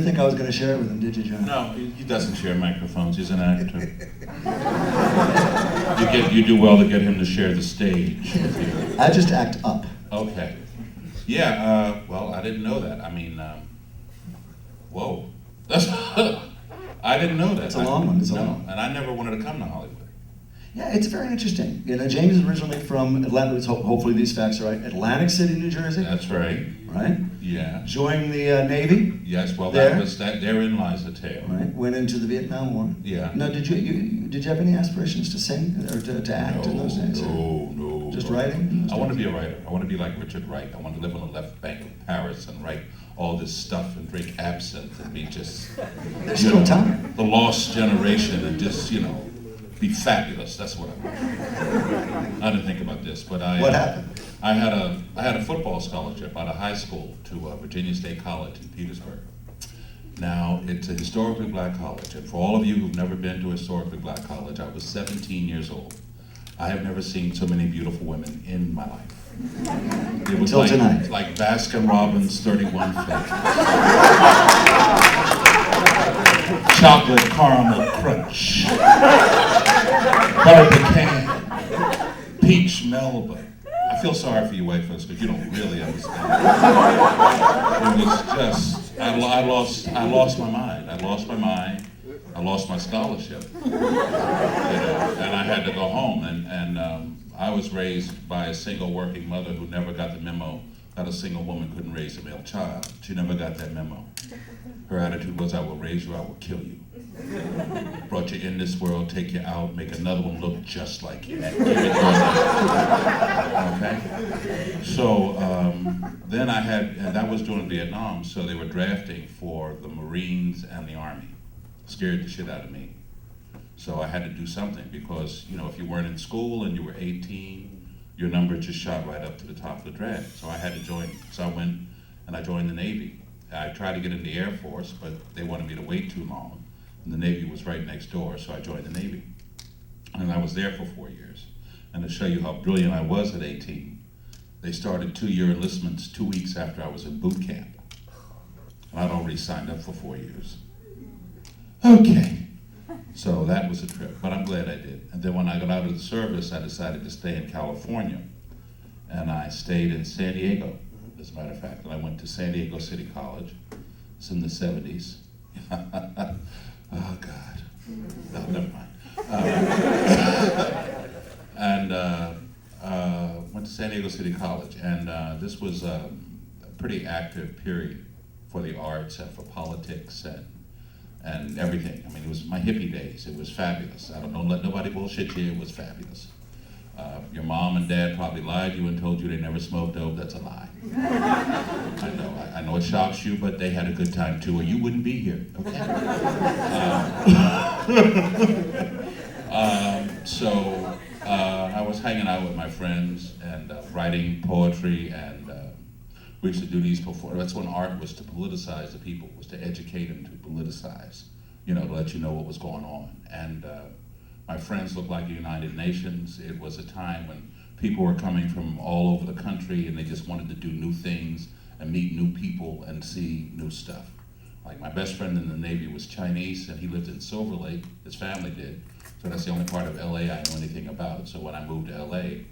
think I was going to share it with him, did you, John? No, he doesn't share microphones. He's an actor. You do well to get him to share the stage with you. I just act up. Okay. Yeah, well, I didn't know that. I mean, whoa. That's I didn't know that. It's a long one. It's a long one. And I never wanted to come to Hollywood. Yeah, it's very interesting. You know, James is originally from Atlanta. Hopefully these facts are right. Atlantic City, New Jersey. That's right. Right. Yeah. Joined the Navy. Yes. Well, there. Therein lies the tale. Right. Went into the Vietnam War. Yeah. Now, did you have any aspirations to sing or to act in those days? No. Just writing? I want to be a writer. I want to be like Richard Wright. I want to live on the left bank of Paris and write all this stuff and drink absinthe and be just, There's still time. The lost generation and just, be fabulous. That's what I want. I didn't think about this, but What happened? I had a football scholarship out of high school to Virginia State College in Petersburg. Now, it's a historically black college, and for all of you who've never been to a historically black college, I was 17 years old. I have never seen so many beautiful women in my life. It was Until tonight. like Baskin Robbins 31 flavors. Chocolate caramel crunch. Butter pecan. Peach Melba. I feel sorry for you white folks because you don't really understand. It was just, I lost my mind. I lost my mind. I lost my scholarship. And I had to go home. And I was raised by a single working mother who never got the memo that a single woman couldn't raise a male child. She never got that memo. Her attitude was, I will raise you, I will kill you. Brought you in this world, take you out, make another one look just like you. Okay? So then and that was during Vietnam, so they were drafting for the Marines and the Army. Scared the shit out of me. So I had to do something because, if you weren't in school and you were 18, your number just shot right up to the top of the draft. So I had to join. So I went and I joined the Navy. I tried to get in the Air Force, but they wanted me to wait too long. And the Navy was right next door, so I joined the Navy. And I was there for 4 years. And to show you how brilliant I was at 18, they started 2-year enlistments 2 weeks after I was in boot camp. And I'd already signed up for 4 years. Okay. So that was a trip, but I'm glad I did. And then when I got out of the service, I decided to stay in California. And I stayed in San Diego, as a matter of fact. And I went to San Diego City College. It's in the 70s. Oh, God. No, never mind. Went to San Diego City College. And this was a pretty active period for the arts and for politics and everything. I mean, it was my hippie days. It was fabulous. Don't let nobody bullshit you. It was fabulous. Your mom and dad probably lied to you and told you they never smoked dope. That's a lie. I know it shocks you, but they had a good time too, or you wouldn't be here. Okay. So I was hanging out with my friends and writing poetry, and we used to do these performances. That's when art was to politicize the people, was to educate them, to politicize, to let you know what was going on. And my friends looked like the United Nations. It was a time when people were coming from all over the country and they just wanted to do new things and meet new people and see new stuff. Like my best friend in the Navy was Chinese and he lived in Silver Lake, his family did. So that's the only part of LA I know anything about. So when I moved to LA,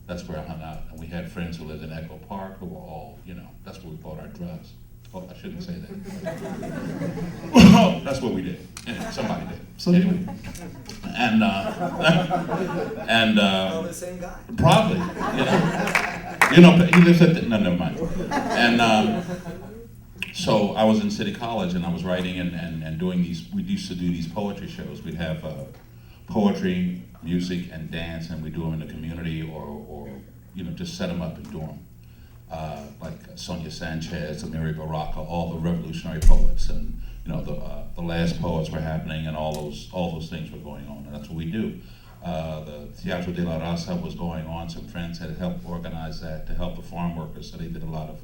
that's where I hung out. And we had friends who lived in Echo Park who were all, that's where we bought our drugs. Oh, I shouldn't say that. That's what we did. Anyway, somebody did. Anyway. And the same guy. Probably, he lives at no, never mind. And so I was in City College and I was writing and doing these. We used to do these poetry shows. We'd have poetry, music, and dance, and we do them in the community or just set them up and do them. Like Sonia Sanchez, Amiri Baraka, all the revolutionary poets, and the last poets were happening, and all those things were going on, and that's what we do. The Teatro de la Raza was going on. Some friends had helped organize that to help the farm workers, so they did a lot of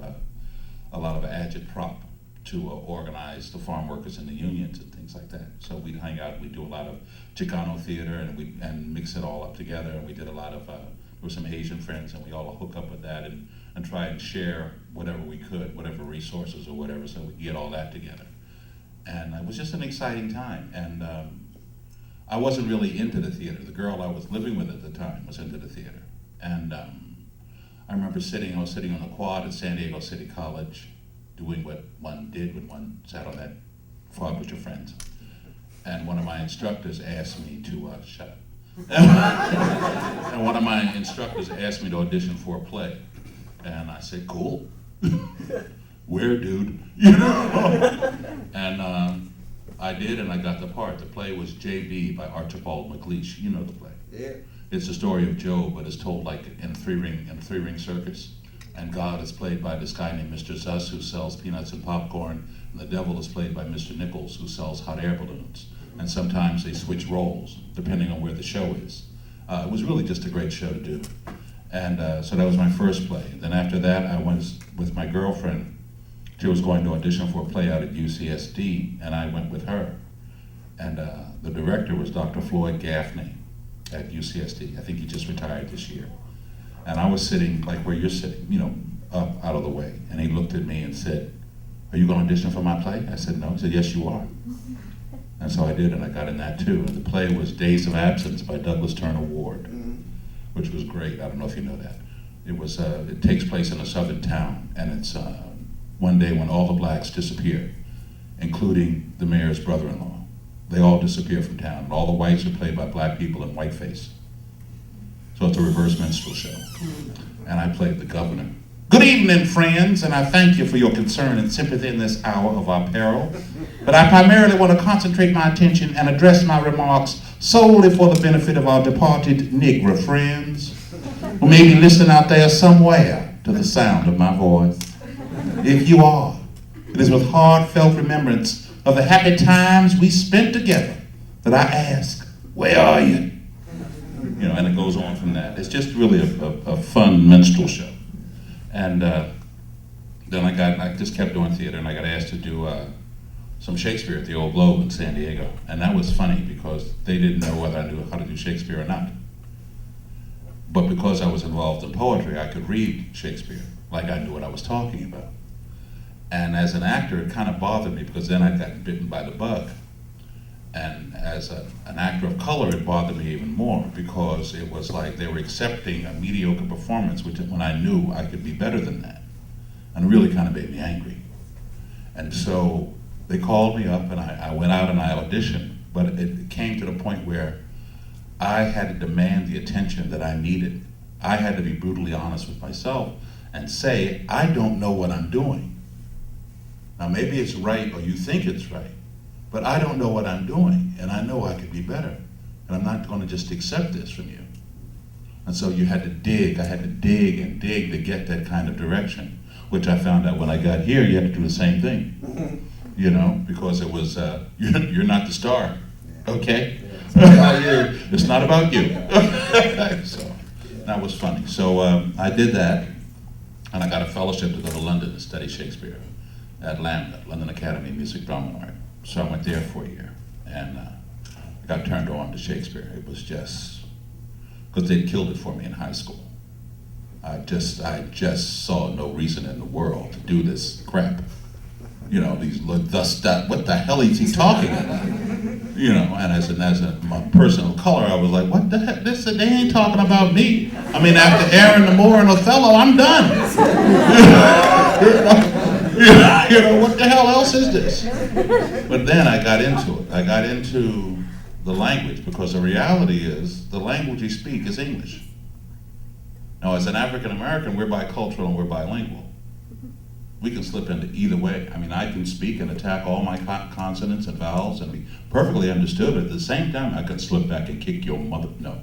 agitprop to organize the farm workers in the unions and things like that. So we'd hang out, we'd do a lot of Chicano theater, and mix it all up together, and we did a lot of. There were some Asian friends, and we all hook up with that and try and share whatever we could, whatever resources or whatever, so we could get all that together. And it was just an exciting time. And I wasn't really into the theater. The girl I was living with at the time was into the theater. And I remember I was sitting on the quad at San Diego City College, doing what one did when one sat on that quad with your friends. And one of my instructors asked me to, shut up. And one of my instructors asked me to audition for a play. And I said, cool. Where, dude? You know? And I did, and I got the part. The play was J.B. by Archibald MacLeish. You know the play. Yeah. It's the story of Job, but it's told like in a three-ring circus. And God is played by this guy named Mr. Zuss, who sells peanuts and popcorn, and the devil is played by Mr. Nichols, who sells hot air balloons. And sometimes they switch roles, depending on where the show is. It was really just a great show to do. And so that was my first play. Then after that, I was with my girlfriend. She was going to audition for a play out at UCSD, and I went with her. And the director was Dr. Floyd Gaffney at UCSD. I think he just retired this year. And I was sitting like where you're sitting, you know, up out of the way. And he looked at me and said, "Are you going to audition for my play?" I said, "No." He said, "Yes, you are." And so I did, and I got in that too. And the play was Days of Absence by Douglas Turner Ward, which was great. I don't know if you know that. It was. It takes place in a southern town, and it's one day when all the blacks disappear, including the mayor's brother-in-law. They all disappear from town, and all the whites are played by black people in whiteface. So it's a reverse minstrel show. And I played the governor. Good evening, friends, and I thank you for your concern and sympathy in this hour of our peril. But I primarily want to concentrate my attention and address my remarks solely for the benefit of our departed Negro friends who may be listening out there somewhere to the sound of my voice. If you are, it is with heartfelt remembrance of the happy times we spent together that I ask, where are you? You know, and it goes on from that. It's just really a fun minstrel show. And then I just kept doing theater, and I got asked to do some Shakespeare at the Old Globe in San Diego. And that was funny because they didn't know whether I knew how to do Shakespeare or not. But because I was involved in poetry, I could read Shakespeare like I knew what I was talking about. And as an actor, it kind of bothered me because then I got bitten by the bug. And as an actor of color, it bothered me even more because it was like they were accepting a mediocre performance when I knew I could be better than that. And it really kind of made me angry. And so they called me up and I went out and I auditioned, but it came to the point where I had to demand the attention that I needed. I had to be brutally honest with myself and say, I don't know what I'm doing. Now maybe it's right or you think it's right, but I don't know what I'm doing, and I know I could be better, and I'm not going to just accept this from you. And so you had to dig. I had to dig and dig to get that kind of direction, which I found out when I got here, you had to do the same thing, you know, because it was, you're not the star, okay? It's not about you. It's not about you. So that was funny. So I did that, and I got a fellowship to go to London to study Shakespeare at LAMDA, London Academy of Music, Drama, and Art. So I went there for a year, and I got turned on to Shakespeare. It was just, because they'd killed it for me in high school. I just saw no reason in the world to do this crap. You know, what the hell is he talking about? You know, and as my person of color, I was like, what the heck, they ain't talking about me. I mean, after Aaron, the Moor, and Othello, I'm done. You know, what the hell else is this? But then I got into it. I got into the language, because the reality is the language we speak is English. Now, as an African American, we're bicultural and we're bilingual. We can slip into either way. I mean, I can speak and attack all my consonants and vowels and be perfectly understood, but at the same time, I can slip back and kick your mother. No.